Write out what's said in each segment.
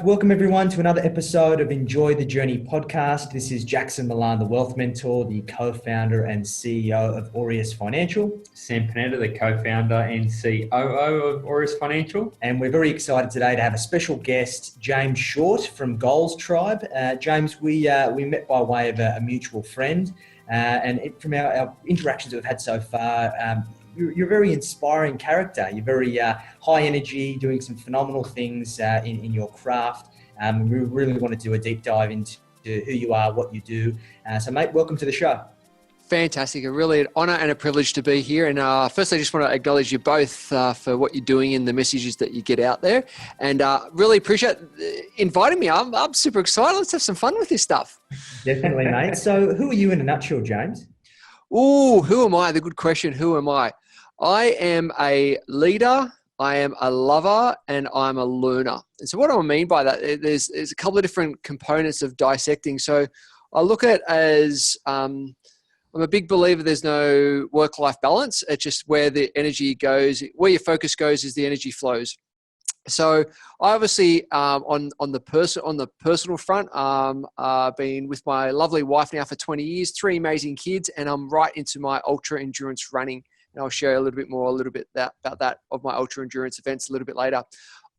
welcome everyone to another episode of Enjoy the Journey podcast. This is Jackson Milan, the Wealth Mentor, the co-founder and CEO of Aureus Financial. Sam Panetta, the co-founder and COO of Aureus Financial. And we're very excited today to have a special guest, James Short from Goals Tribe. James, we met by way of a mutual friend, from our interactions that we've had so far, you're a very inspiring character. You're very high energy, doing some phenomenal things in your craft. We really want to do a deep dive into who you are, what you do. So mate, welcome to the show. Fantastic. Really an honour and a privilege to be here. And firstly, I just want to acknowledge you both for what you're doing and the messages that you get out there. And really appreciate inviting me. I'm super excited. Let's have some fun with this stuff. Definitely, mate. So who are you in a nutshell, James? Ooh, who am I? The good question. Who am I? I am a leader, I am a lover, and I'm a learner. And so what do I mean by that? There's a couple of different components of dissecting. So I look at it as I'm a big believer there's no work-life balance. It's just where the energy goes, where your focus goes is the energy flows. So I obviously on the personal front, been with my lovely wife now for 20 years, 3 amazing kids, and I'm right into my ultra endurance running. And I'll share a little bit about that of my ultra endurance events a little bit later.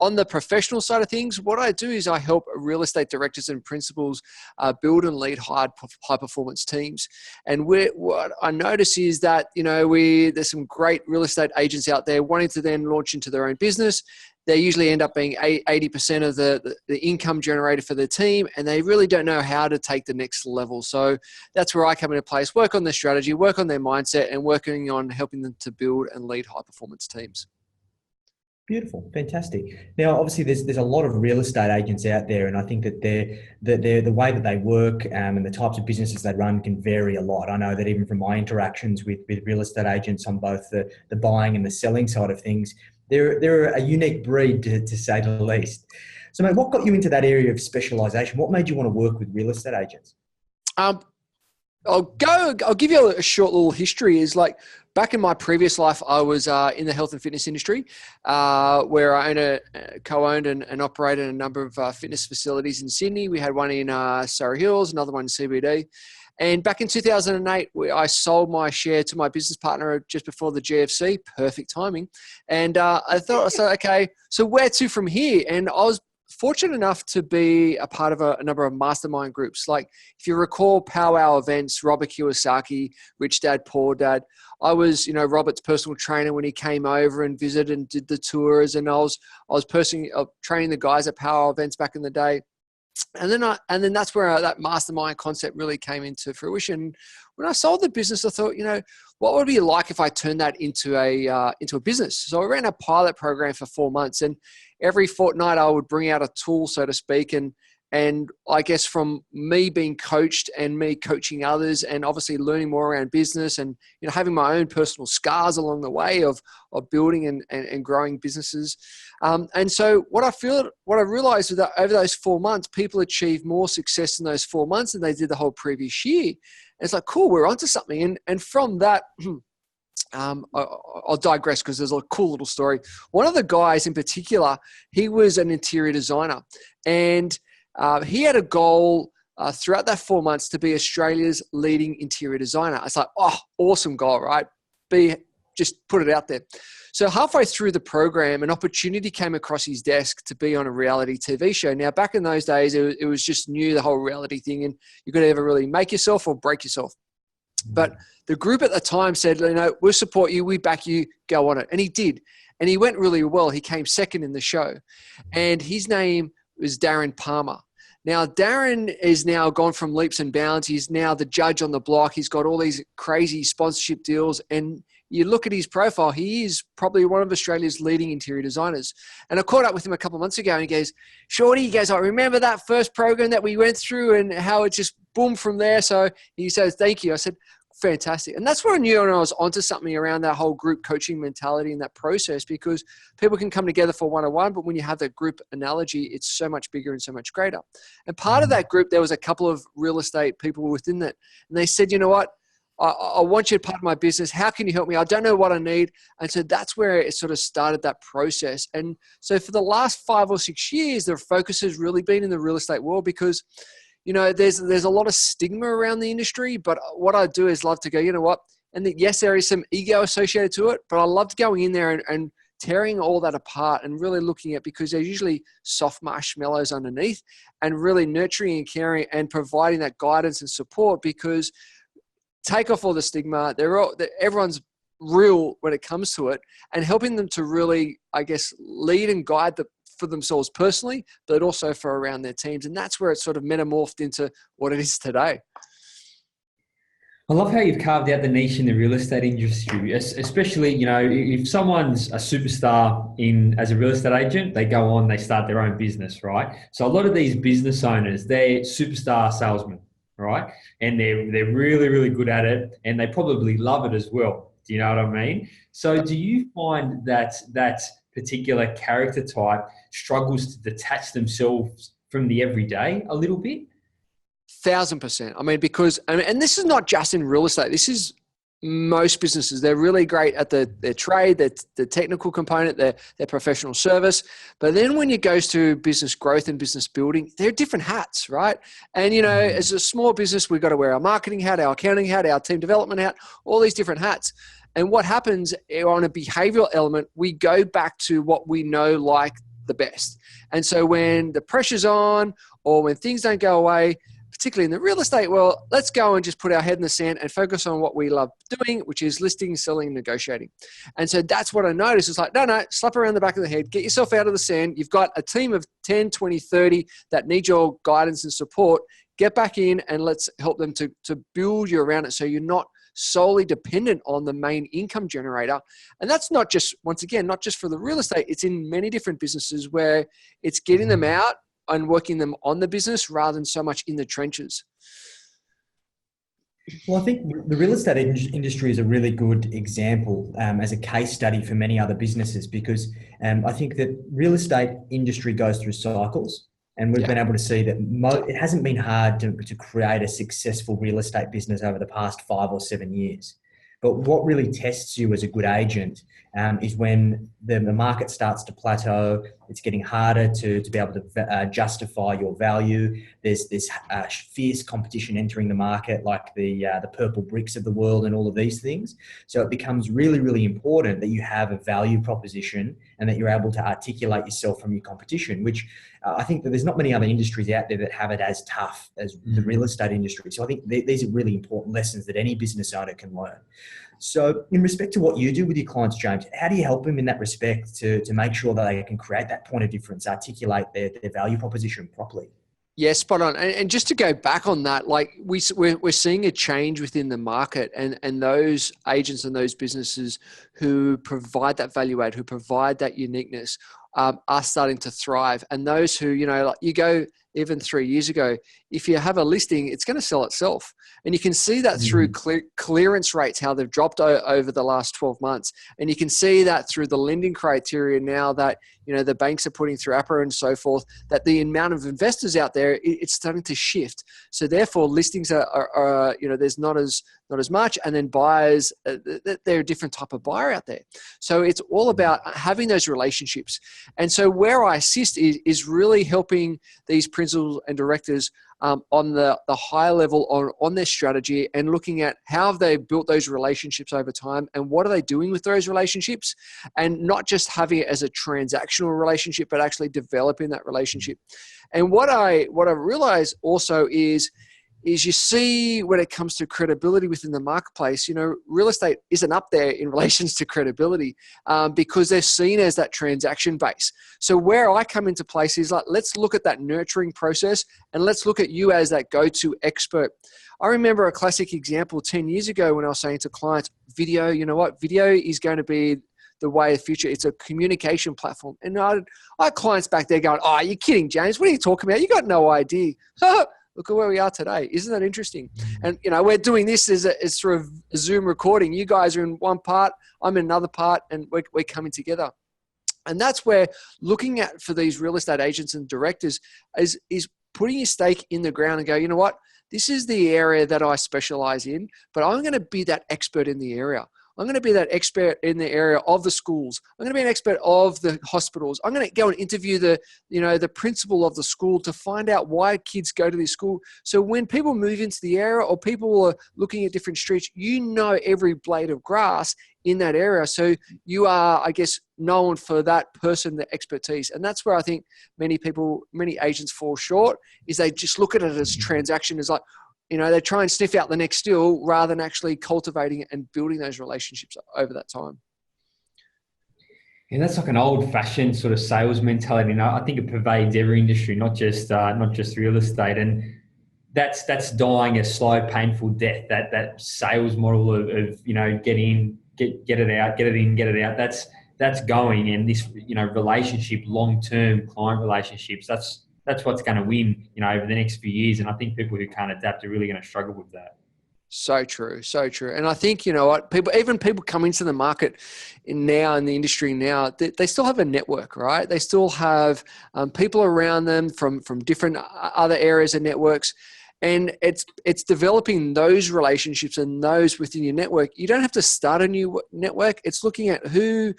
On the professional side of things, what I do is I help real estate directors and principals build and lead high performance teams. And what I notice is that, there's some great real estate agents out there wanting to then launch into their own business. They usually end up being 80% of the income generated for the team, and they really don't know how to take the next level. So that's where I come into place, work on their strategy, work on their mindset, and working on helping them to build and lead high performance teams. Beautiful, fantastic. Now, obviously, there's a lot of real estate agents out there, and I think that the way that they work and the types of businesses they run can vary a lot. I know that even from my interactions with real estate agents on both the buying and the selling side of things, they're a unique breed to say the least. So, mate, what got you into that area of specialisation? What made you want to work with real estate agents? I'll give you a short little history. Is like back in my previous life, I was in the health and fitness industry, where I co-owned and operated a number of fitness facilities in Sydney. We had one in Surrey Hills, another one in CBD. And back in 2008, I sold my share to my business partner just before the GFC. Perfect timing. And I thought, okay, so where to from here? And I was fortunate enough to be a part of a number of mastermind groups. Like if you recall Powwow events, Robert Kiyosaki, Rich Dad, Poor Dad. I was, Robert's personal trainer when he came over and visited and did the tours. And I was personally training the guys at Powwow events back in the day. And then that's where that mastermind concept really came into fruition. When I sold the business, I thought, what would it be like if I turned that into a business? So I ran a pilot program for 4 months, and every fortnight I would bring out a tool, so to speak, and I guess from me being coached and me coaching others, and obviously learning more around business, and having my own personal scars along the way of building and growing businesses. And so what I realized was that over those 4 months, people achieved more success in those 4 months than they did the whole previous year. And it's like, cool, we're onto something. And from that, I'll digress because there's a cool little story. One of the guys in particular, he was an interior designer, and he had a goal throughout that 4 months to be Australia's leading interior designer. It's like, oh, awesome goal, right? Just put it out there. So halfway through the program, an opportunity came across his desk to be on a reality TV show. Now, back in those days, it was just new, the whole reality thing, and you could either really make yourself or break yourself. But the group at the time said, we'll support you, we back you, go on it. And he did. And he went really well. He came second in the show. And his name was Darren Palmer. Now, Darren is now gone from leaps and bounds. He's now the judge on the block. He's got all these crazy sponsorship deals. And you look at his profile, he is probably one of Australia's leading interior designers. And I caught up with him a couple of months ago, and he goes, Shorty, I remember that first program that we went through and how it just boomed from there. So he says, thank you. I said, fantastic. And that's where I knew I was onto something around that whole group coaching mentality and that process, because people can come together for one-on-one, but when you have that group analogy, it's so much bigger and so much greater. And part of that group, there was a couple of real estate people within that. And they said, you know what? I want you to part of my business. How can you help me? I don't know what I need. And so that's where it sort of started that process. And so for the last 5 or 6 years, the focus has really been in the real estate world because, you know, there's a lot of stigma around the industry. But what I do is love to go, you know what? And yes, there is some ego associated to it, but I loved going in there and tearing all that apart and really looking at, because there's usually soft marshmallows underneath, and really nurturing and caring and providing that guidance and support, because take off all the stigma. Everyone's real when it comes to it, and helping them to really, I guess, lead and guide for themselves personally, but also for around their teams. And that's where it's sort of metamorphed into what it is today. I love how you've carved out the niche in the real estate industry, especially, you know, if someone's a superstar as a real estate agent, they go on, they start their own business, right? So a lot of these business owners, they're superstar salesmen, right? And they're really, really good at it, and they probably love it as well. Do you know what I mean? So do you find that that particular character type struggles to detach themselves from the everyday a little bit? 1,000%. I mean, because, and this is not just in real estate. This is most businesses. They're really great at their trade, the technical component, their professional service. But then when it goes to business growth and business building, they're different hats, right? And, you know, as a small business, we've got to wear our marketing hat, our accounting hat, our team development hat, all these different hats. And what happens on a behavioral element, we go back to what we know like the best. And so when the pressure's on, or when things don't go away, particularly in the real estate world, let's go and just put our head in the sand and focus on what we love doing, which is listing, selling, and negotiating. And so that's what I noticed. It's like, no, slap around the back of the head, get yourself out of the sand. You've got a team of 10, 20, 30 that need your guidance and support. Get back in and let's help them to build you around it, so you're not solely dependent on the main income generator. And that's not just, once again, not just for the real estate. It's in many different businesses where it's getting them out and working them on the business rather than so much in the trenches. Well, I think the real estate industry is a really good example as a case study for many other businesses, because I think that real estate industry goes through cycles, and we've been able to see that it hasn't been hard to create a successful real estate business over the past 5 or 7 years. But what really tests you as a good agent is when the market starts to plateau. It's getting harder to be able to justify your value. There's this fierce competition entering the market, like the purple bricks of the world and all of these things. So it becomes really, really important that you have a value proposition and that you're able to articulate yourself from your competition, which I think that there's not many other industries out there that have it as tough as the real estate industry. So I think these are really important lessons that any business owner can learn. So in respect to what you do with your clients, James, how do you help them in that respect to make sure that they can create that point of difference, articulate their value proposition properly? Yeah, spot on. And just to go back on that, like we're seeing a change within the market, and those agents and those businesses who provide that value add, who provide that uniqueness, are starting to thrive. And those who, you know, like you go even 3 years ago, if you have a listing, it's going to sell itself. And you can see that through clearance rates, how they've dropped over the last 12 months. And you can see that through the lending criteria now that, you know, the banks are putting through APRA and so forth, that the amount of investors out there, it's starting to shift. So therefore listings are you know, there's not as much, and then buyers, they're a different type of buyer out there. So it's all about having those relationships. And so where I assist is really helping these principals and directors on the higher level on their strategy, and looking at how have they built those relationships over time, and what are they doing with those relationships, and not just having it as a transactional relationship, but actually developing that relationship. And what I realize also is you see, when it comes to credibility within the marketplace, you know, real estate isn't up there in relations to credibility because they're seen as that transaction base. So where I come into place is like, let's look at that nurturing process, and let's look at you as that go-to expert. I remember a classic example 10 years ago when I was saying to clients, video, you know what, video is going to be the way of the future. It's a communication platform. And I had clients back there going, oh, you're kidding, James. What are you talking about? You got no idea. Look at where we are today. Isn't that interesting? And, you know, we're doing this as through a Zoom recording. You guys are in one part, I'm in another part, and we're coming together. And that's where looking at for these real estate agents and directors is putting your stake in the ground and go, you know what? this is the area that I specialize in, but I'm going to be that expert in the area. I'm going to be that expert in the area of the schools. I'm going to be an expert of the hospitals. I'm going to go and interview the principal of the school to find out why kids go to this school. So when people move into the area or people are looking at different streets, you know every blade of grass in that area. So you are, I guess, known for that person, the expertise. And that's where I think many agents fall short, is they just look at it as transaction, as like, they try and sniff out the next deal rather than actually cultivating and building those relationships over that time. And that's like an old-fashioned sort of sales mentality. And I think it pervades every industry, not just real estate. And that's dying a slow, painful death. That sales model of get in, get it out, get it in, get it out. That's going. And this relationship, long-term client relationships, that's what's going to win, over the next few years. And I think people who can't adapt are really going to struggle with that. So true, so true. And I think, people come into the market in the industry now, they still have a network, right? They still have people around them from different other areas and networks. And it's developing those relationships and those within your network. You don't have to start a new network. It's looking at who's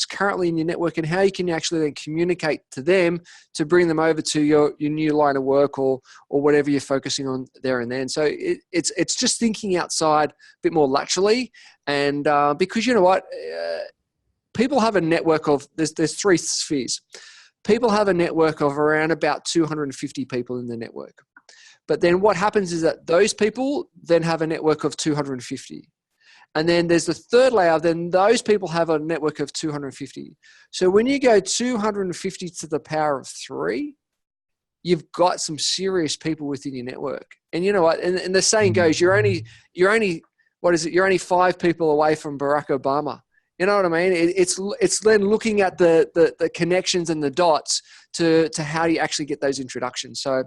currently in your network and how you can actually then communicate to them to bring them over to your new line of work or whatever you're focusing on there and then. So it's just thinking outside a bit more laterally. And because people have a network of, there's three spheres. People have a network of around about 250 people in the network. But then what happens is that those people then have a network of 250. And then there's the third layer, then those people have a network of 250. So when you go 250 to the power of 3, you've got some serious people within your network. And you know what? And the saying goes, you're only 5 people away from Barack Obama. You know what I mean? It's then looking at the connections and the dots to how you actually get those introductions. So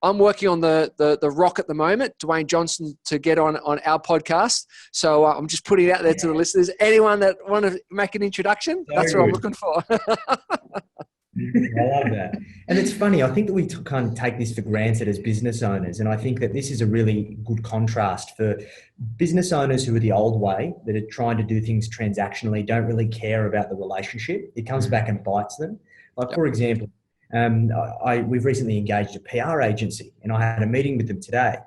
I'm working on the rock at the moment, Dwayne Johnson, to get on our podcast. So I'm just putting it out there to the listeners. Anyone that want to make an introduction, that's what I'm looking for. I love that. And it's funny, I think that we kind of take this for granted as business owners. And I think that this is a really good contrast for business owners who are the old way, that are trying to do things transactionally, don't really care about the relationship. It comes back and bites them. Like, for example, we've recently engaged a PR agency, and I had a meeting with them today.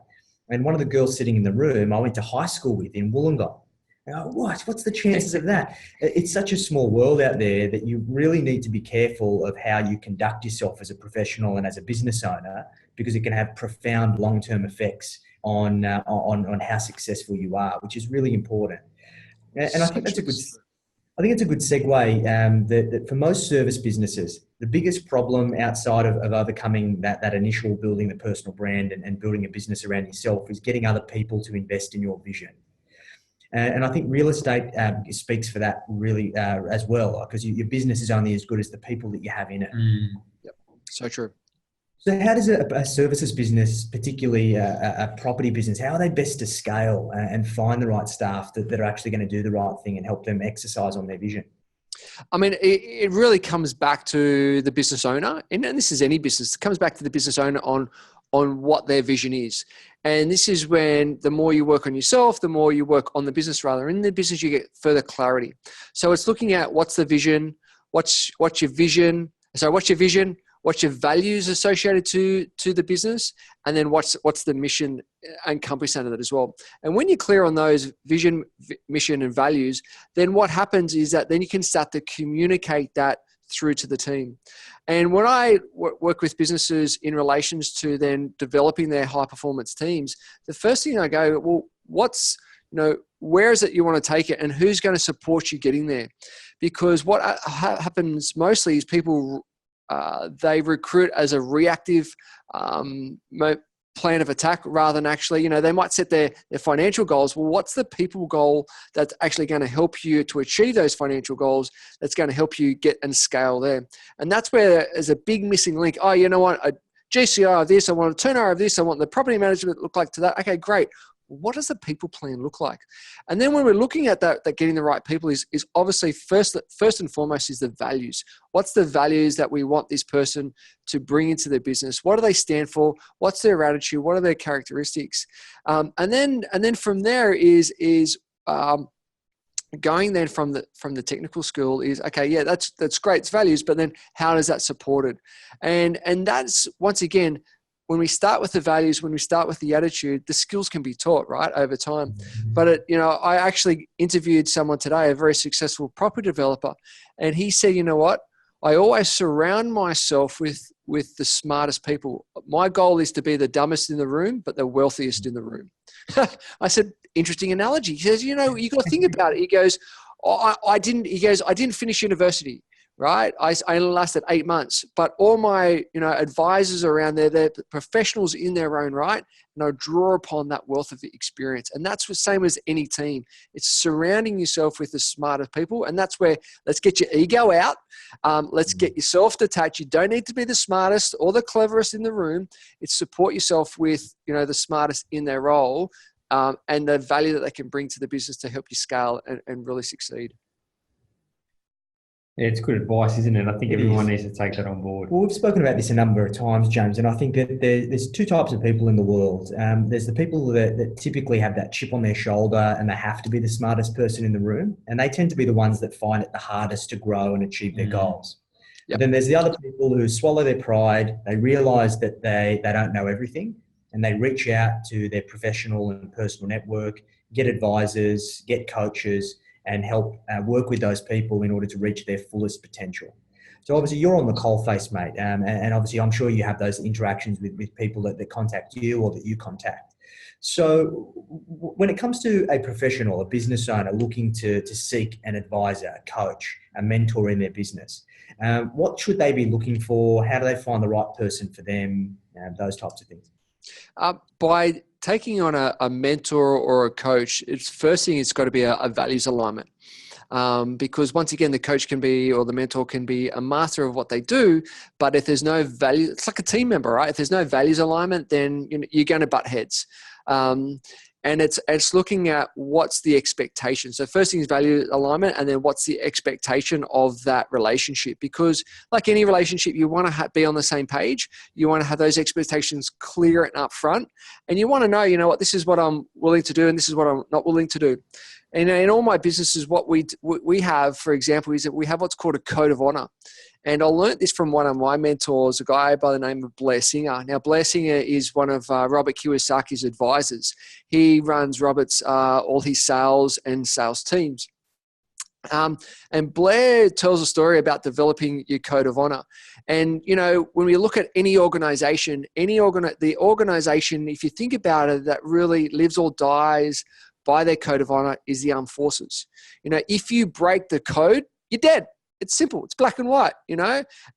And one of the girls sitting in the room, I went to high school with in Wollongong. What's the chances of that? It's such a small world out there that you really need to be careful of how you conduct yourself as a professional and as a business owner, because it can have profound long-term effects on how successful you are, which is really important. And I think it's a good segue that for most service businesses, the biggest problem outside of overcoming that initial building the personal brand and building a business around yourself is getting other people to invest in your vision. And I think real estate speaks for that really as well, because your business is only as good as the people that you have in it. Yep. So true. So how does a services business, particularly a property business, how are they best to scale and find the right staff that are actually going to do the right thing and help them exercise on their vision? I mean, it really comes back to the business owner, and this is any business. It comes back to the business owner on what their vision is. And this is when the more you work on yourself, the more you work on the business rather. In the business, you get further clarity. So it's looking at what's the vision, what's your vision, what's your values associated to the business, and then what's the mission encompassing that as well. And when you're clear on those vision, mission, and values, then what happens is that then you can start to communicate that through to the team. And when I work with businesses in relations to then developing their high performance teams, the first thing I go, well, where is it you want to take it, and who's going to support you getting there? Because what happens mostly is people, they recruit as a reactive plan of attack rather than actually, they might set their financial goals. Well, what's the people goal that's actually going to help you to achieve those financial goals, that's going to help you get and scale there? And that's where there's a big missing link. Oh, you know what? A GCI of this, I want a turnover of this, I want the property management to look like to that. Okay, great. what does the people plan look like? And then when we're looking at that getting the right people is obviously first and foremost is the values. What's the values that we want this person to bring into their business? What do they stand for? What's their attitude? What are their characteristics? And then from there is going then from the technical school is, okay, yeah, that's great, it's values, but then how is that supported? And that's, once again, when we start with the values, when we start with the attitude, the skills can be taught, right, over time. But I actually interviewed someone today, a very successful property developer, and he said, you know what, I always surround myself with the smartest people. My goal is to be the dumbest in the room, but the wealthiest in the room. I said, interesting analogy. He says, you got to think about it. He goes, I didn't finish university, right? I only lasted 8 months, but all my, advisors around there, they're professionals in their own right. And I draw upon that wealth of experience. And that's the same as any team. It's surrounding yourself with the smarter people. And that's where, let's get your ego out. Let's get yourself detached. You don't need to be the smartest or the cleverest in the room. It's support yourself with, the smartest in their role, and the value that they can bring to the business to help you scale and really succeed. Yeah, it's good advice, isn't it? I think everyone needs to take that on board. Well, we've spoken about this a number of times, James, and I think that there's two types of people in the world. There's the people that typically have that chip on their shoulder and they have to be the smartest person in the room, and they tend to be the ones that find it the hardest to grow and achieve their goals. Yep. But then there's the other people who swallow their pride, they realise that they don't know everything, and they reach out to their professional and personal network, get advisors, get coaches, and help work with those people in order to reach their fullest potential. So obviously you're on the coalface, mate, and obviously I'm sure you have those interactions with people that contact you or that you contact. So when it comes to a professional, a business owner looking to seek an advisor, a coach, a mentor in their business, what should they be looking for? How do they find the right person for them? Those types of things. By taking on a mentor or a coach, first thing, it's got to be a values alignment. Because once again, the coach can be, or the mentor can be a master of what they do, but if there's no value, it's like a team member, right? If there's no values alignment, then you're going to butt heads. And it's looking at what's the expectation. So first thing is value alignment, and then what's the expectation of that relationship? Because like any relationship, you want to be on the same page. You want to have those expectations clear and upfront, and you want to know, what, this is what I'm willing to do, and this is what I'm not willing to do. And in all my businesses, what we have, for example, is that we have what's called a code of honor. And I learned this from one of my mentors, a guy by the name of Blair Singer. Now, Blair Singer is one of Robert Kiyosaki's advisors. He runs Robert's all his sales and sales teams. And Blair tells a story about developing your code of honor. And, when we look at any organization, the organization, if you think about it, that really lives or dies by their code of honor is the armed forces. If you break the code, you're dead. It's simple. It's black and white,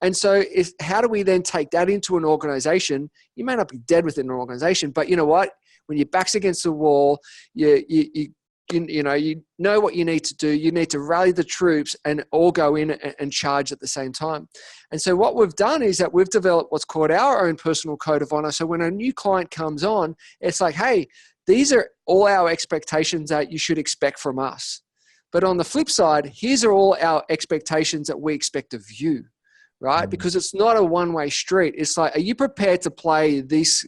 And so how do we then take that into an organization? You may not be dead within an organization, but you know what? When your back's against the wall, you know what you need to do. You need to rally the troops and all go in and charge at the same time. And so what we've done is that we've developed what's called our own personal code of honor. So when a new client comes on, it's like, hey, these are all our expectations that you should expect from us. But on the flip side, here's are all our expectations that we expect of you, right? Because it's not a one-way street. It's like, are you prepared to play this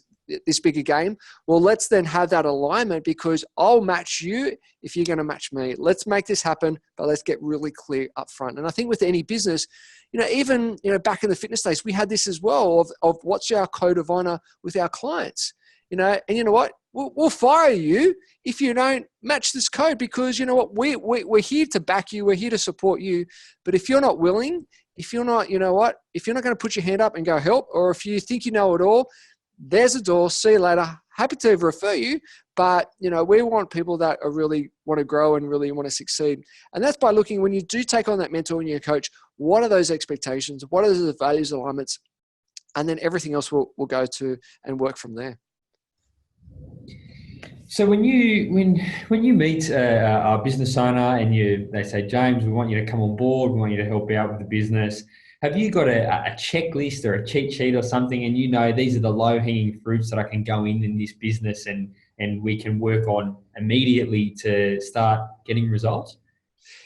bigger game? Well, let's then have that alignment, because I'll match you if you're going to match me. Let's make this happen, but let's get really clear up front. And I think with any business, even back in the fitness days, we had this as well of what's our code of honor with our clients. And you know what? We'll fire you if you don't match this code, because you know what? We're here to back you. We're here to support you. But if you're not willing, if you're not, if you're not going to put your hand up and go help, or if you think you know it all, there's a door. See you later. Happy to refer you. But, we want people that are really want to grow and really want to succeed. And that's by looking, when you do take on that mentor and your coach, what are those expectations? What are the values alignments? And then everything else will go to and work from there. So when you meet a business owner and they say, James, we want you to come on board, we want you to help out with the business, have you got a checklist or a cheat sheet or something, and these are the low-hanging fruits that I can go in this business and and we can work on immediately to start getting results?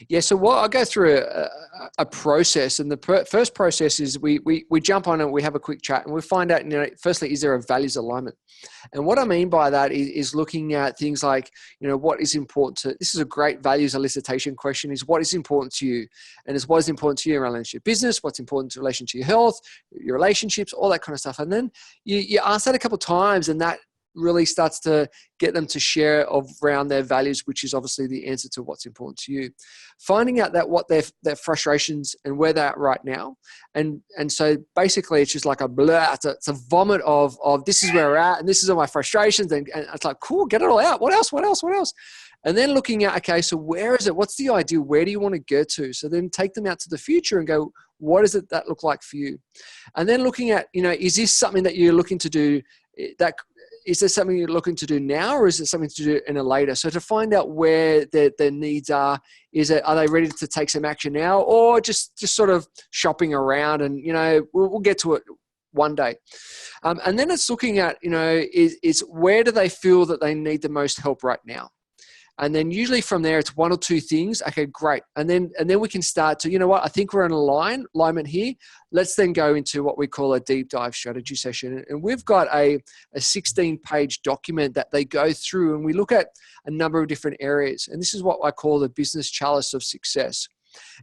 Yeah, so what I'll go through a process, and the first process is we jump on and we have a quick chat, and we find out, firstly, is there a values alignment? And what I mean by that is looking at things like, what is important to, this is a great values elicitation question, is what is important to you? And it's what is important to you in relation to your business, what's important in relation to your health, your relationships, all that kind of stuff. And then you ask that a couple of times, and that really starts to get them to share around their values, which is obviously the answer to what's important to you. Finding out that what their frustrations and where they're at right now. And so basically it's just like a blur, it's a vomit of this is where we're at, and this is all my frustrations. And it's like, cool, get it all out. What else? And then looking at, okay, so where is it? What's the ideal? Where do you want to get to? So then take them out to the future and go, what does that look like for you? And then looking at, is this something that you're looking to do is there something you're looking to do now, or is it something to do in a later? So to find out where their needs are they ready to take some action now, or just sort of shopping around and, we'll get to it one day. And then it's looking at, is where do they feel that they need the most help right now? And then usually from there, it's one or two things. Okay, great. And then we can start to, I think we're in alignment here. Let's then go into what we call a deep dive strategy session. And we've got a 16-page document that they go through, and we look at a number of different areas. And this is what I call the business chalice of success.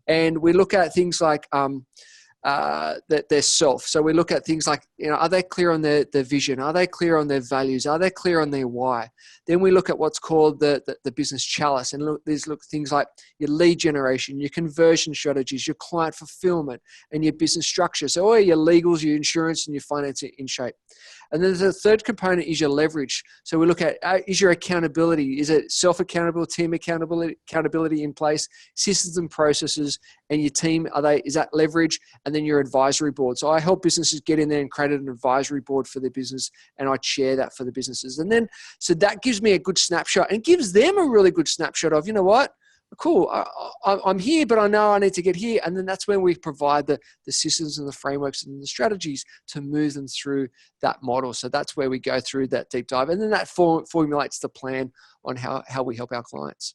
And we look at things like their self. So we look at things like, are they clear on their vision? Are they clear on their values? Are they clear on their why? Then we look at what's called the business chalice, and look things like your lead generation, your conversion strategies, your client fulfillment, and your business structure. So all your legals, your insurance, and your finance in shape. And then the third component is your leverage. So we look at, is your accountability? Is it self-accountable, team accountability in place, systems and processes, and your team, is that leverage? And then your advisory board. So I help businesses get in there and create an advisory board for their business, and I chair that for the businesses. And then, so that gives me a good snapshot and gives them a really good snapshot of, what? Cool, I'm here, but I know I need to get here. And then that's when we provide the systems and the frameworks and the strategies to move them through that model. So that's where we go through that deep dive. And then that formulates the plan on how we help our clients.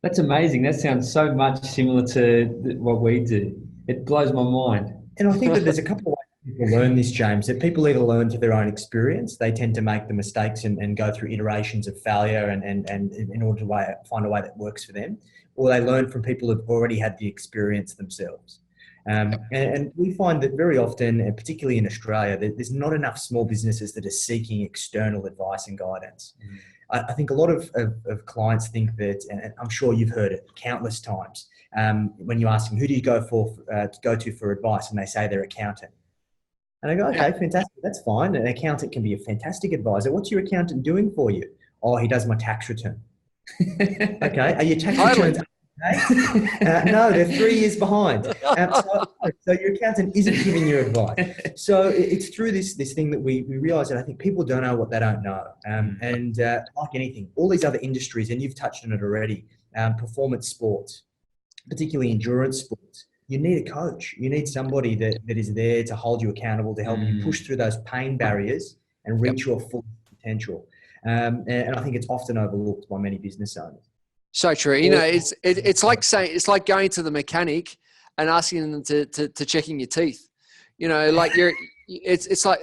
That's amazing. That sounds so much similar to what we do. It blows my mind. And I think that there's a couple of ways people learn this, James, that people either learn to their own experience. They tend to make the mistakes and go through iterations of failure and in order to find a way that works for them, or they learn from people who've already had the experience themselves. And we find that very often, and particularly in Australia, there's not enough small businesses that are seeking external advice and guidance. I think a lot of clients think that, and I'm sure you've heard it countless times, when you ask them, who do you go to for advice? And they say their accountant. And I go, okay, fantastic. That's fine. An accountant can be a fantastic advisor. What's your accountant doing for you? Oh, he does my tax return. Okay. Are your tax returns okay? No, they're 3 years behind. So your accountant isn't giving you advice. So it's through this thing that we realize that I think people don't know what they don't know. And like anything, all these other industries, and you've touched on it already, performance sports, particularly endurance sports, you need a coach. You need somebody that is there to hold you accountable, to help you push through those pain barriers and reach your full potential. And I think it's often overlooked by many business owners. So true. It's like going to the mechanic and asking them to checking your teeth. It's like,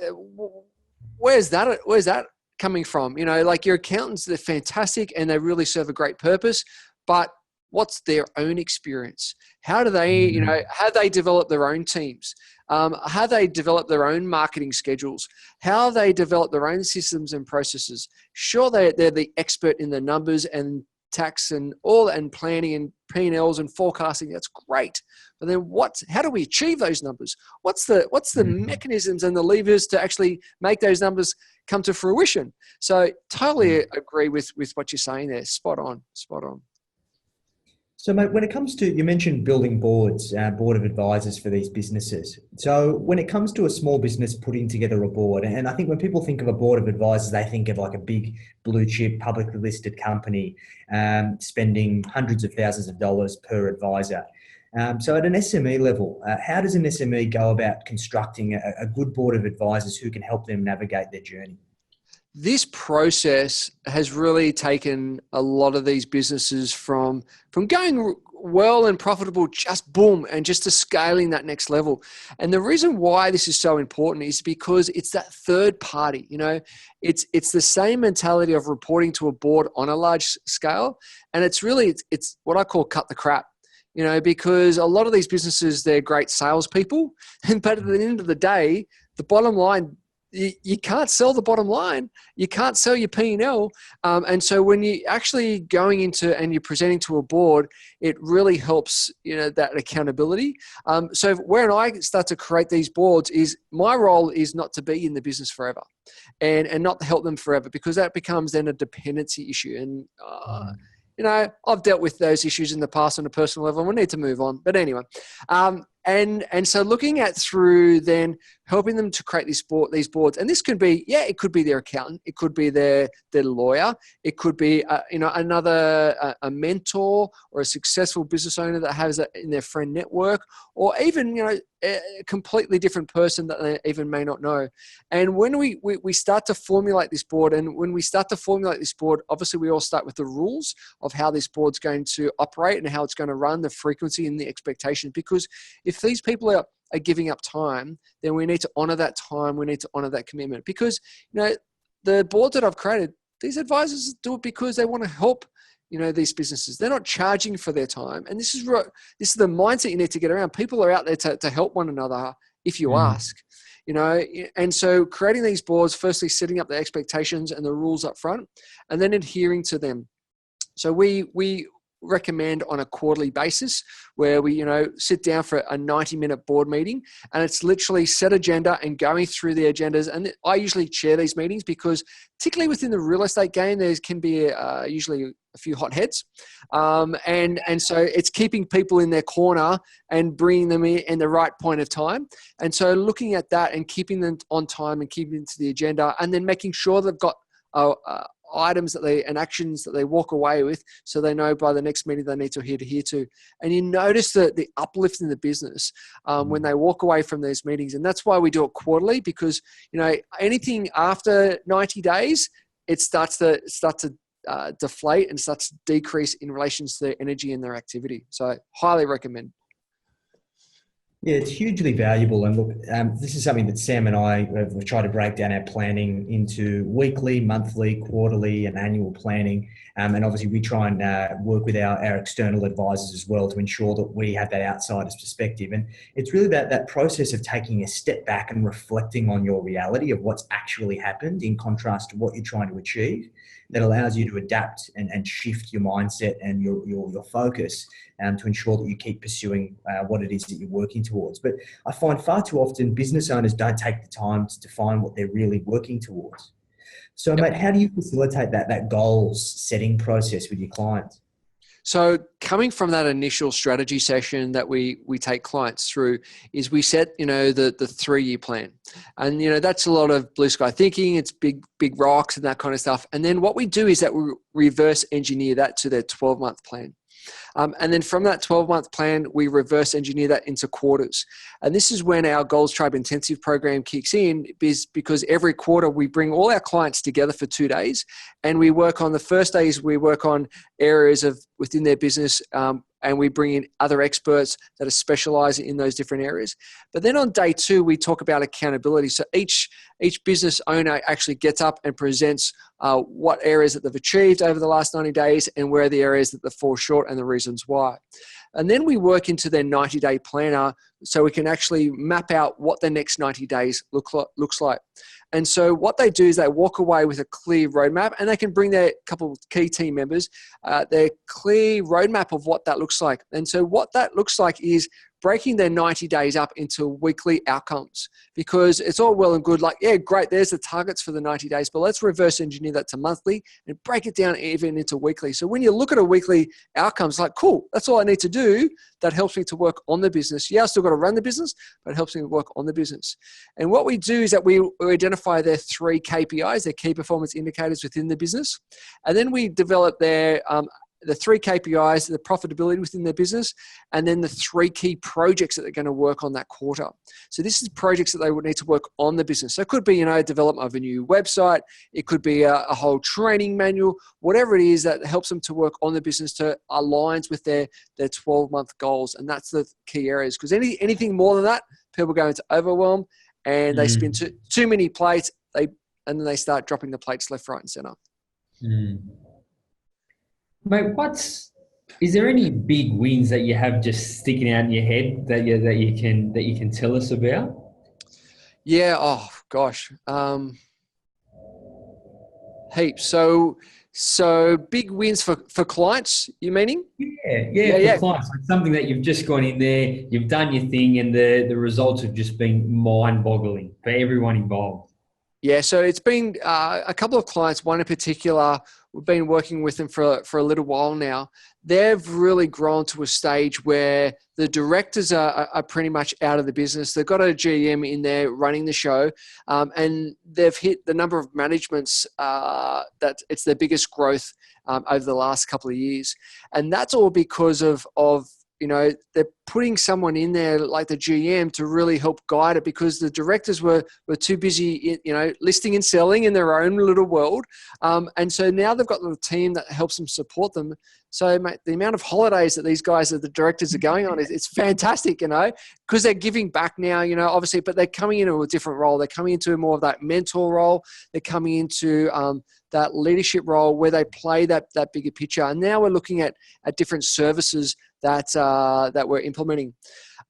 where's that coming from? Like your accountants, they're fantastic and they really serve a great purpose, but what's their own experience? How do they, how they develop their own teams? How they develop their own marketing schedules? How they develop their own systems and processes? Sure, they're the expert in the numbers and tax and all, and planning and P&Ls and forecasting. That's great. But then how do we achieve those numbers? What's the mechanisms and the levers to actually make those numbers come to fruition? So totally agree with what you're saying there. Spot on. So, mate, when it comes to, you mentioned building boards, board of advisors for these businesses. So when it comes to a small business putting together a board, and I think when people think of a board of advisors, they think of like a big blue chip, publicly listed company spending hundreds of thousands of dollars per advisor. So at an SME level, how does an SME go about constructing a good board of advisors who can help them navigate their journey? this process has really taken a lot of these businesses from going well and profitable, just boom, and just to scaling that next level. And the reason why this is so important is because it's that third party. It's the same mentality of reporting to a board on a large scale, and it's what I call cut the crap. Because a lot of these businesses, they're great salespeople, but at the end of the day, the bottom line, you can't sell the bottom line. You can't sell your P&L. And so when you actually going into and you're presenting to a board, it really helps, that accountability. So when I start to create these boards, is my role is not to be in the business forever and not to help them forever, because that becomes then a dependency issue. And, I've dealt with those issues in the past on a personal level, and we need to move on. But anyway, and so looking at through then helping them to create these boards, and this could be, it could be their accountant, it could be their lawyer, it could be another a mentor or a successful business owner that has it in their friend network, or even a completely different person that they even may not know. And when we start to formulate this board, obviously we all start with the rules of how this board's going to operate and how it's going to run, the frequency and the expectation. Because if these people are giving up time, then we need to honor that time. We need to honor that commitment, because the boards that I've created, these advisors do it because they want to help these businesses. They're not charging for their time. And this is the mindset you need to get around. People are out there to help one another if you ask. And so creating these boards, firstly setting up the expectations and the rules up front, and then adhering to them. So we recommend on a quarterly basis where we sit down for a 90-minute board meeting, and it's literally set agenda and going through the agendas. And I usually chair these meetings because, particularly within the real estate game, there can be usually a few hot heads, and so it's keeping people in their corner and bringing them in the right point of time. And so looking at that and keeping them on time and keeping to the agenda, and then making sure they've got items and actions that they walk away with, so they know by the next meeting they need to adhere to. And you notice the uplift in the business when they walk away from these meetings. And that's why we do it quarterly, because anything after 90 days, it starts to deflate and starts to decrease in relation to their energy and their activity. So highly recommend. Yeah, it's hugely valuable. And look, this is something that Sam and I have tried to break down our planning into weekly, monthly, quarterly, and annual planning. And obviously we try and work with our external advisors as well to ensure that we have that outsider's perspective. And it's really that process of taking a step back and reflecting on your reality of what's actually happened in contrast to what you're trying to achieve, that allows you to adapt and shift your mindset and your focus to ensure that you keep pursuing what it is that you're working towards. But I find far too often business owners don't take the time to define what they're really working towards. So, mate, how do you facilitate that goals setting process with your clients? So coming from that initial strategy session that we take clients through, is we set, the 3-year plan. And, that's a lot of blue sky thinking. It's big rocks and that kind of stuff. And then what we do is that we reverse engineer that to their 12-month plan. And then from that 12-month plan, we reverse engineer that into quarters. And this is when our Goals Tribe Intensive program kicks in, because every quarter we bring all our clients together for 2 days, and we work on the first days, we work on areas within their business, and we bring in other experts that are specializing in those different areas. But then on day 2, we talk about accountability. So each business owner actually gets up and presents what areas that they've achieved over the last 90 days and where are the areas that they fall short and the reasons why. And then we work into their 90-day planner so we can actually map out what the next 90 days looks like. And so what they do is they walk away with a clear roadmap, and they can bring their couple of key team members, their clear roadmap of what that looks like. And so what that looks like is breaking their 90 days up into weekly outcomes, because it's all well and good. Like, yeah, great. There's the targets for the 90 days, but let's reverse engineer that to monthly and break it down even into weekly. So when you look at a weekly outcomes, like, cool, that's all I need to do. That helps me to work on the business. Yeah, I still got to run the business, but it helps me to work on the business. And what we do is that we identify their 3 KPIs, their key performance indicators within the business. And then we develop their the 3 KPIs, the profitability within their business, and then the 3 key projects that they're going to work on that quarter. So this is projects that they would need to work on the business. So it could be, development of a new website. It could be a whole training manual, whatever it is that helps them to work on the business to aligns with their 12-month goals. And that's the key areas, because anything more than that, people go into overwhelm and they spin too many plates. And then they start dropping the plates left, right, and center. Mate, is there any big wins that you have just sticking out in your head that you can tell us about? Yeah. Oh gosh. Heaps. So big wins for clients, you meaning? Yeah. For clients, like something that you've just gone in there, you've done your thing, and the results have just been mind-boggling for everyone involved. Yeah, so it's been a couple of clients, one in particular, we've been working with them for a little while now. They've really grown to a stage where the directors are pretty much out of the business. They've got a GM in there running the show, and they've hit the number of managements that it's their biggest growth over the last couple of years. And that's all because of they're putting someone in there like the GM to really help guide it, because the directors were too busy, listing and selling in their own little world. And so now they've got the team that helps them support them. So mate, the amount of holidays that these guys, the directors, are going on, it's fantastic, because they're giving back now, obviously, but they're coming into a different role. They're coming into more of that mentor role. They're coming into that leadership role where they play that bigger picture. And now we're looking at different services that we're implementing.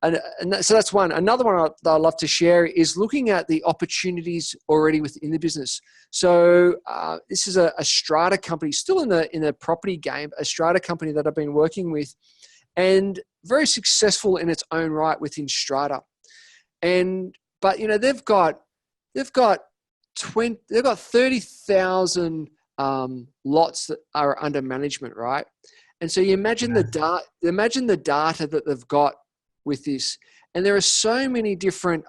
And so that's one. Another one that I'd love to share is looking at the opportunities already within the business. So this is a strata company, still in the property game, a strata company that I've been working with, and very successful in its own right within strata. But they've got 30,000 lots that are under management, right? And so you imagine the data that they've got with this, and there are so many different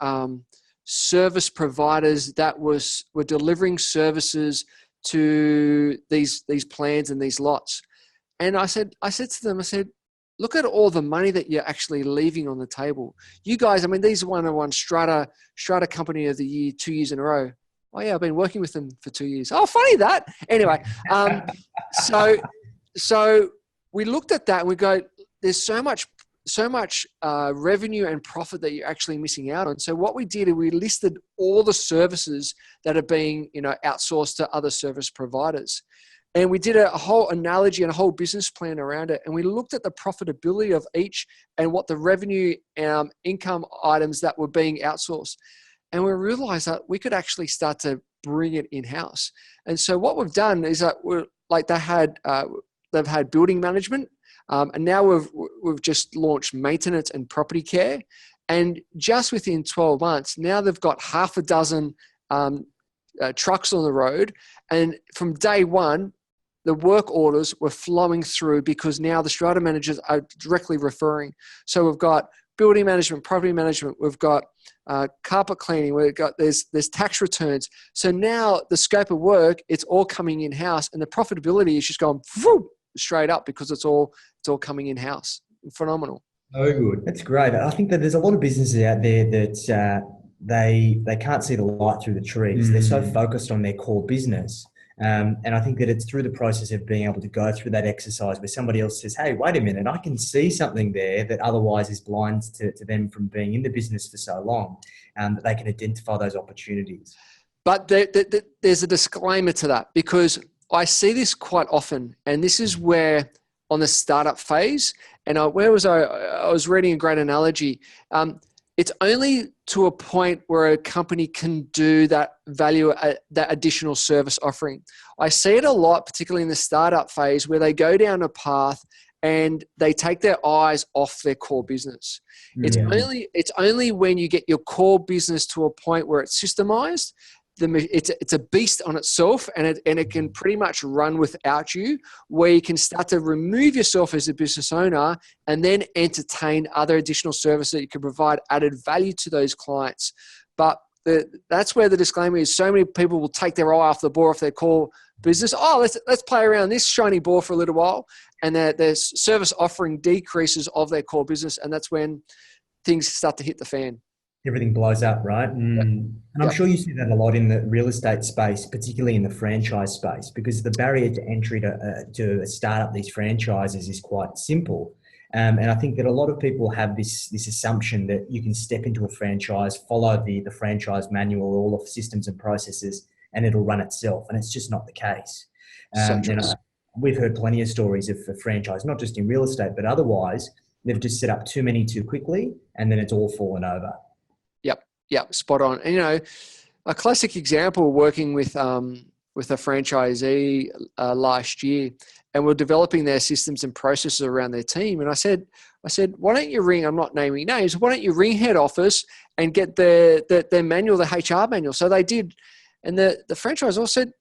service providers that were delivering services to these plans and these lots. And I said to them, look at all the money that you're actually leaving on the table. You guys, these are one strata company of the year 2 years in a row. Oh yeah, I've been working with them for 2 years. Oh, funny that. Anyway, so we looked at that and we go, there's so much revenue and profit that you're actually missing out on. So what we did is we listed all the services that are being, outsourced to other service providers. And we did a whole analogy and a whole business plan around it. And we looked at the profitability of each and what the revenue income items that were being outsourced. And we realized that we could actually start to bring it in-house. And so what we've done is that they've had building management, and now we've just launched maintenance and property care. And just within 12 months, now they've got half a dozen trucks on the road. And from day one, the work orders were flowing through because now the strata managers are directly referring. So we've got building management, property management, we've got carpet cleaning, there's tax returns. So now the scope of work, it's all coming in-house, and the profitability is just going straight up because it's all coming in-house. Phenomenal. Oh, good. That's great. I think that there's a lot of businesses out there that they can't see the light through the trees. They're so focused on their core business. And I think that it's through the process of being able to go through that exercise where somebody else says, hey, wait a minute, I can see something there that otherwise is blind to them from being in the business for so long, that they can identify those opportunities. But there's a disclaimer to that, because I see this quite often, and this is where on the startup phase, and I was reading a great analogy. It's only to a point where a company can do that value, that additional service offering. I see it a lot, particularly in the startup phase, where they go down a path and they take their eyes off their core business. It's only when you get your core business to a point where it's systemized, it's a beast on itself, and it can pretty much run without you, where you can start to remove yourself as a business owner and then entertain other additional services that you can provide added value to those clients. But that's where the disclaimer is. So many people will take their eye off the ball, off their core business. Oh, let's play around this shiny ball for a little while, and their service offering decreases of their core business, and that's when things start to hit the fan. Everything blows up, right? And I'm sure you see that a lot in the real estate space, particularly in the franchise space, because the barrier to entry to start up these franchises is quite simple. And I think that a lot of people have this assumption that you can step into a franchise, follow the franchise manual, all of the systems and processes, and it'll run itself. And it's just not the case. We've heard plenty of stories of franchise, not just in real estate, but otherwise. They've just set up too many too quickly, and then it's all fallen over. Yep, spot on. And, a classic example, working with a franchisee last year, and we're developing their systems and processes around their team. And I said, why don't you ring, I'm not naming names, why don't you ring head office and get their manual, the HR manual? So they did. And the franchisor said,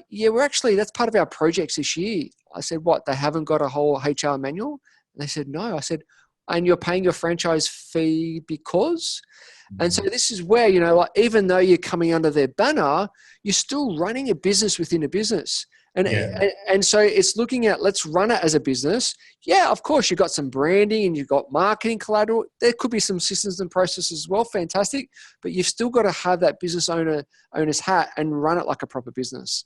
yeah, that's part of our projects this year. I said, what, they haven't got a whole HR manual? And they said, no. I said, and you're paying your franchise fee because? And so this is where, even though you're coming under their banner, you're still running a business within a business. And so it's looking at, let's run it as a business. Yeah, of course, you've got some branding and you've got marketing collateral. There could be some systems and processes as well. Fantastic. But you've still got to have that business owner's hat and run it like a proper business.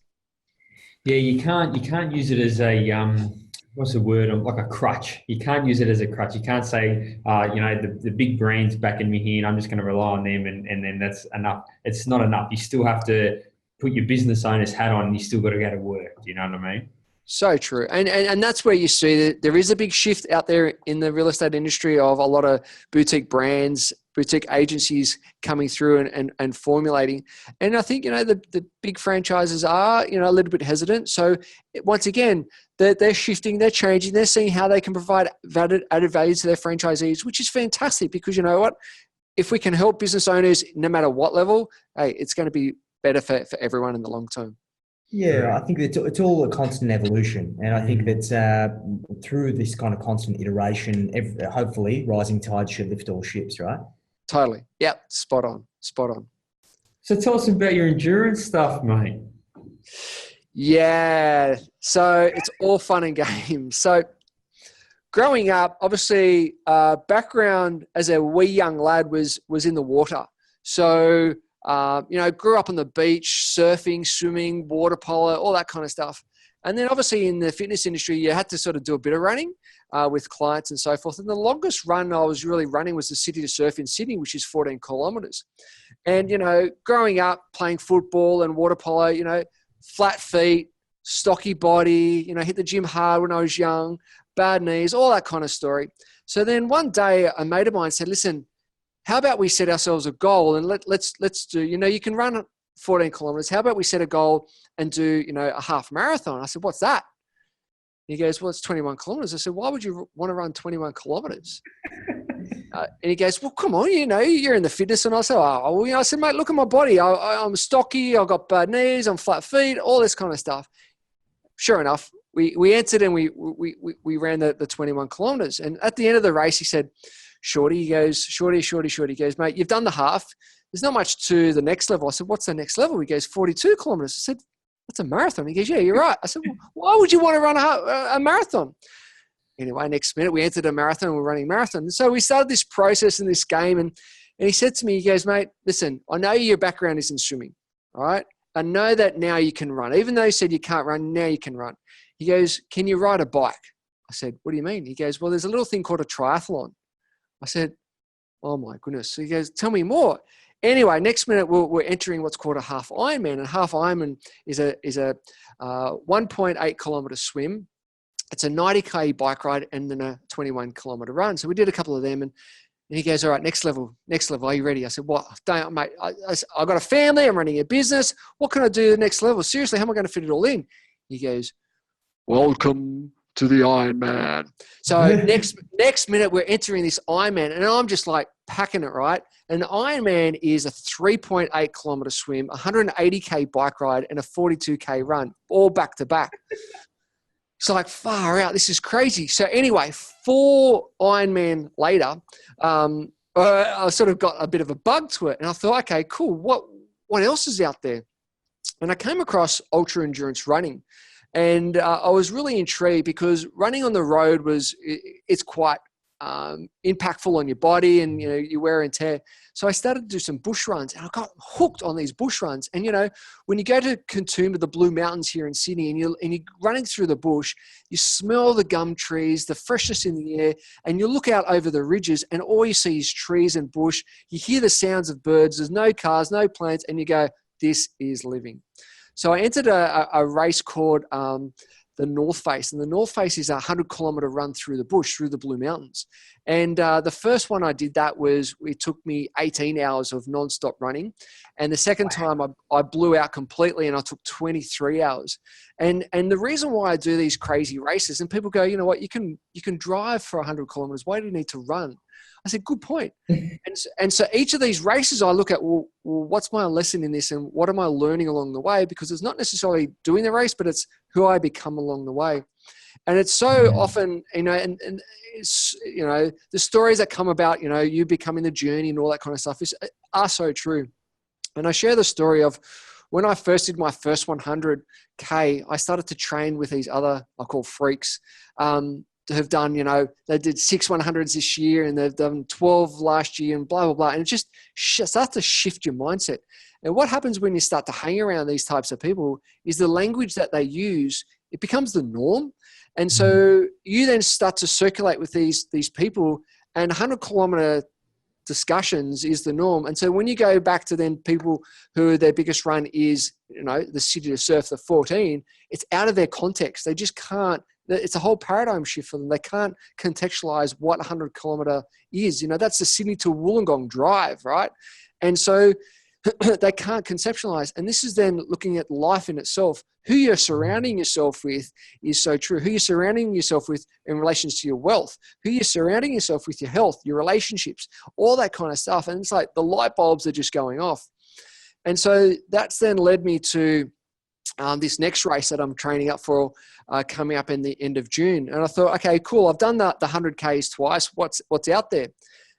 Yeah, you can't use it as a what's the word? Like a crutch. You can't use it as a crutch. You can't say, the big brands backing me here and I'm just going to rely on them and then that's enough. It's not enough. You still have to put your business owner's hat on and you still got to go to work. Do you know what I mean? So true. And that's where you see that there is a big shift out there in the real estate industry of a lot of boutique brands, boutique agencies coming through and formulating. And I think, the big franchises are, a little bit hesitant. So once again, they're shifting, they're changing, they're seeing how they can provide added value to their franchisees, which is fantastic because you know what? If we can help business owners, no matter what level, hey, it's going to be better for everyone in the long term. Yeah, I think it's all a constant evolution. And I think that through this kind of constant iteration, hopefully rising tide should lift all ships, right? Totally. Yeah, spot on. So tell us about your endurance stuff, mate. Yeah, so it's all fun and games. So growing up, obviously, background as a wee young lad was in the water. So, grew up on the beach, surfing, swimming, water polo, all that kind of stuff. And then obviously in the fitness industry, you had to sort of do a bit of running with clients and so forth. And the longest run I was really running was the City to Surf in Sydney, which is 14 kilometers. And, growing up playing football and water polo, flat feet, stocky body, hit the gym hard when I was young, bad knees, all that kind of story. So then one day a mate of mine said, listen, how about we set ourselves a goal and let's do, you can run 14 kilometers. How about we set a goal and do, a half marathon? I said, what's that? He goes, well, it's 21 kilometers. I said, why would you want to run 21 kilometers? And he goes, well, come on, you're in the fitness. And I said, I said, mate, look at my body. I'm stocky. I've got bad knees. I'm flat feet, all this kind of stuff. Sure enough, we entered and we ran the 21 kilometers. And at the end of the race, he said, Shorty, he goes, Shorty. He goes, mate, you've done the half. There's not much to the next level. I said, what's the next level? He goes, 42 kilometers. I said, that's a marathon. He goes, yeah, you're right. I said, well, why would you want to run a marathon? Anyway, next minute we entered a marathon. We're running a marathon. And so we started this process in this game. And he said to me, he goes, mate, listen, I know your background is in swimming, all right? I know that now you can run. Even though you said you can't run, now you can run. He goes, can you ride a bike? I said, what do you mean? He goes, well, there's a little thing called a triathlon. I said, oh my goodness. So he goes, tell me more. Anyway, next minute we're entering what's called a half Ironman. And half Ironman is a 1.8 kilometer swim. It's a 90K bike ride and then a 21 kilometer run. So we did a couple of them and he goes, all right, next level. Are you ready? I said, what? Don't, mate, I've got a family. I'm running a business. What can I do the next level? Seriously, how am I going to fit it all in? He goes, welcome to the Ironman. So next minute we're entering this Ironman and I'm just like packing it, right? An Ironman is a 3.8 kilometer swim, 180K bike ride and a 42K run, all back to back. It's like far out. This is crazy. So anyway, 4 Ironman later, I sort of got a bit of a bug to it. And I thought, okay, cool. What else is out there? And I came across ultra endurance running. And I was really intrigued because running on the road it's quite impactful on your body, and you wear and tear. So I started to do some bush runs, and I got hooked on these bush runs. And when you go to Katoomba, the Blue Mountains here in Sydney, and you're running through the bush, you smell the gum trees, the freshness in the air, and you look out over the ridges, and all you see is trees and bush. You hear the sounds of birds. There's no cars, no planes, and you go, "This is living." So I entered a race called the North Face, and the North Face is a 100-kilometer run through the bush, through the Blue Mountains. And the first one I did it took me 18 hours of nonstop running. And the second time I blew out completely, and I took 23 hours. And the reason why I do these crazy races, and people go, you know what, you can drive for 100 kilometers. Why do you need to run? I said, good point. And so each of these races I look at, well, what's my lesson in this, and what am I learning along the way? Because it's not necessarily doing the race, but it's who I become along the way. And it's so often, and it's, the stories that come about, you becoming the journey and all that kind of stuff are so true. And I share the story of when I first did my first 100K, I started to train with these other, I call freaks, have done, they did 6 100s this year, and they've done 12 last year, and blah, blah, blah. And it just starts to shift your mindset. And what happens when you start to hang around these types of people is the language that they use, it becomes the norm. And so you then start to circulate with these people, and 100-kilometer discussions is the norm. And so when you go back to then people who their biggest run is, the City to Surf, the 14, it's out of their context. They just can't. It's a whole paradigm shift for them. They can't contextualize what 100-kilometer is. That's the Sydney to Wollongong drive, right? And so they can't conceptualize. And this is then looking at life in itself. Who you're surrounding yourself with is so true. Who you're surrounding yourself with in relation to your wealth, who you're surrounding yourself with, your health, your relationships, all that kind of stuff. And it's like the light bulbs are just going off. And so that's then led me to this next race that I'm training up for coming up in the end of June. And I thought, okay, cool. I've done the 100Ks twice. What's out there?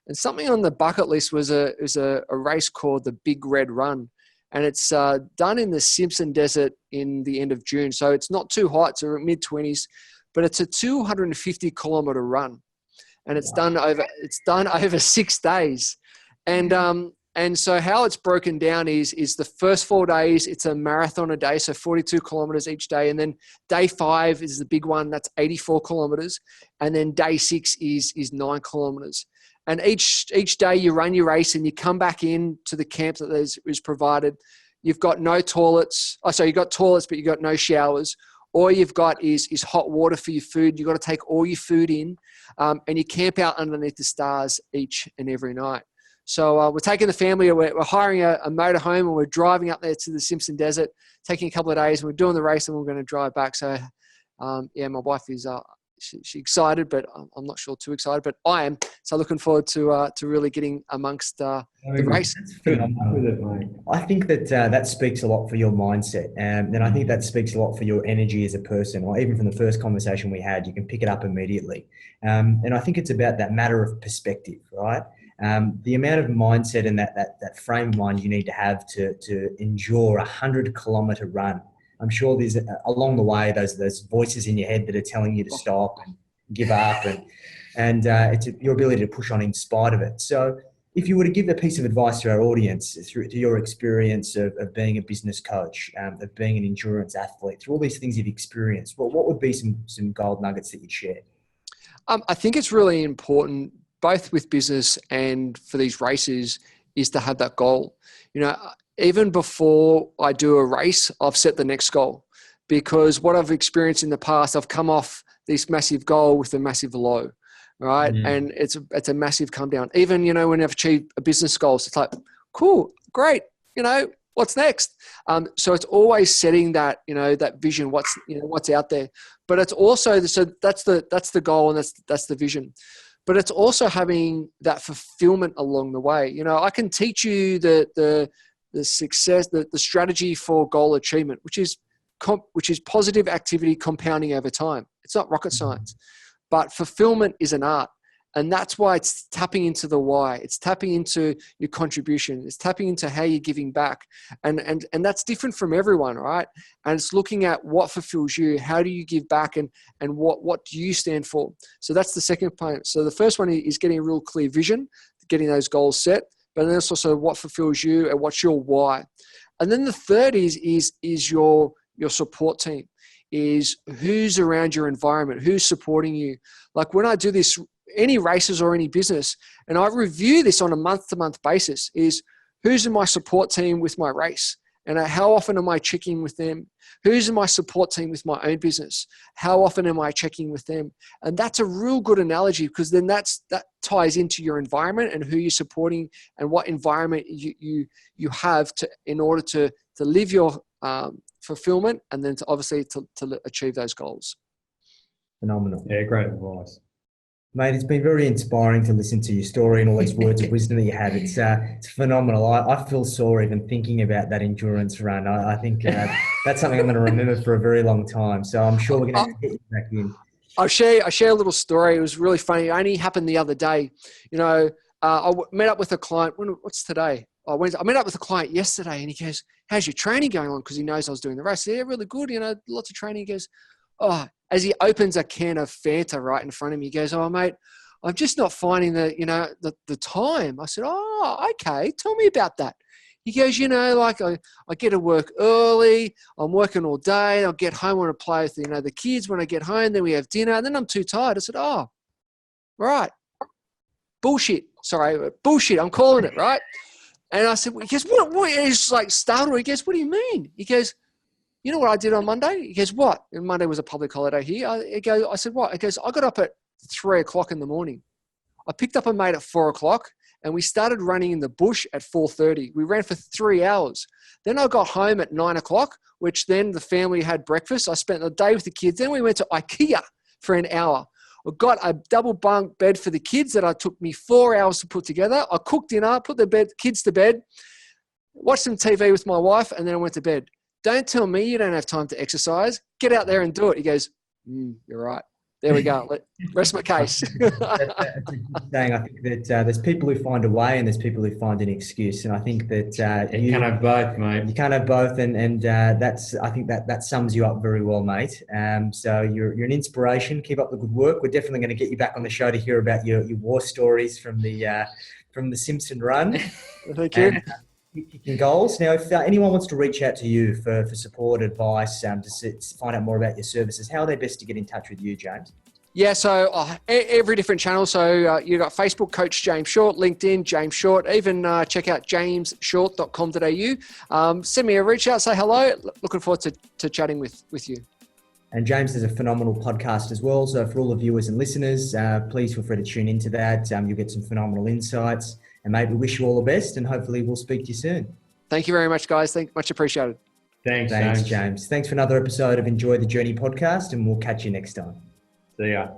And something on the bucket list was a race called the Big Red Run. And it's done in the Simpson Desert in the end of June. So it's not too hot. It's mid-20s, but it's a 250-kilometer run. And it's done over 6 days. And so how it's broken down is the first 4 days, it's a marathon a day, so 42 kilometers each day. And then day 5 is the big one, that's 84 kilometers. And then day 6 is 9 kilometers. And each day you run your race and you come back in to the camp that is provided. You've got no toilets. Oh, so you've got toilets, but you've got no showers. All you've got is hot water for your food. You've got to take all your food in, and you camp out underneath the stars each and every night. So we're taking the family, we're hiring a motorhome, and we're driving up there to the Simpson Desert, taking a couple of days, and we're doing the race, and we're going to drive back. So, my wife is she's excited, but I'm not sure too excited, but I am. So looking forward to really getting amongst the race. I think that speaks a lot for your mindset, and I think that speaks a lot for your energy as a person. Or even from the first conversation we had, you can pick it up immediately. And I think it's about that matter of perspective, right? The amount of mindset and that frame of mind you need to have to endure a 100-kilometer run. I'm sure there's along the way those voices in your head that are telling you to stop and give up, and it's your ability to push on in spite of it. So if you were to give a piece of advice to our audience through your experience of being a business coach, of being an endurance athlete, through all these things you've experienced, what would be some gold nuggets that you'd share? I think it's really important, both with business and for these races, is to have that goal. Even before I do a race, I've set the next goal, because what I've experienced in the past, I've come off this massive goal with a massive low, right? Mm. And it's a massive come down. Even, when I've achieved a business goal, it's like, cool, great, what's next? So it's always setting that, that vision, what's out there. But it's also, so that's the goal, and that's the vision. But it's also having that fulfillment along the way. I can teach you the success, the strategy for goal achievement, which is positive activity compounding over time. It's not rocket science, but fulfillment is an art. And that's why it's tapping into the why. It's tapping into your contribution. It's tapping into how you're giving back. And that's different from everyone, right? And it's looking at what fulfills you. How do you give back, and what do you stand for? So that's the second point. So the first one is getting a real clear vision, getting those goals set, but then it's also what fulfills you and what's your why. And then the third is your support team, is who's around your environment, who's supporting you. Like when I do this, any races or any business, and I review this on a month-to-month basis, is who's in my support team with my race, and how often am I checking with them? Who's in my support team with my own business? How often am I checking with them? And that's a real good analogy, because then that ties into your environment and who you're supporting and what environment you have in order to live your fulfillment, and then obviously to achieve those goals. Phenomenal. Yeah, great advice. Mate, it's been very inspiring to listen to your story and all these words of wisdom that you have. It's phenomenal. I feel sore even thinking about that endurance run. I think that's something I'm going to remember for a very long time. So I'm sure we're going to have to get you back in. I share a little story. It was really funny. It only happened the other day. I met up with a client. What's today? I met up with a client yesterday, and he goes, "How's your training going on?" Because he knows I was doing the race. Yeah, really good. Lots of training. He goes, "Oh," as he opens a can of Fanta right in front of me, he goes, "Oh, mate, I'm just not finding the time." I said, "Oh, okay. Tell me about that." He goes, I get to work early. I'm working all day. I'll get home, when I play with the kids. When I get home, then we have dinner, and then I'm too tired. I said, "Oh, right. Bullshit. Sorry, bullshit. I'm calling it, right?" And I said, he goes, what? He's like startled. He goes, "What do you mean?" He goes, "You know what I did on Monday?" He goes, "What?" And Monday was a public holiday here. I said, "What?" He goes, "I got up at 3:00 in the morning. I picked up a mate at 4:00, and we started running in the bush at 4:30. We ran for 3 hours. Then I got home at 9:00, which then the family had breakfast. I spent the day with the kids. Then we went to IKEA for an hour. I got a double bunk bed for the kids that took me 4 hours to put together. I cooked dinner, put the kids to bed, watched some TV with my wife, and then I went to bed. Don't tell me you don't have time to exercise. Get out there and do it." He goes, "You're right." There we go. Rest my case. That's a good saying. I think that there's people who find a way and there's people who find an excuse. And I think that you can't have both, mate. You can't have both, and I think that sums you up very well, mate. So you're an inspiration. Keep up the good work. We're definitely going to get you back on the show to hear about your war stories from the Simpson run. Thank you. Kicking goals. Now, if anyone wants to reach out to you for support, advice, to find out more about your services, how are they best to get in touch with you, James? Yeah, so every different channel. So you've got Facebook, Coach James Short, LinkedIn, James Short. Even check out jamesshort.com.au. Send me a reach out, say hello. Looking forward to chatting with you. And James has a phenomenal podcast as well. So for all the viewers and listeners, please feel free to tune into that. You'll get some phenomenal insights. And mate, we wish you all the best, and hopefully we'll speak to you soon. Thank you very much, guys. Much appreciated. Thanks, James. Thanks for another episode of Enjoy the Journey podcast, and we'll catch you next time. See ya.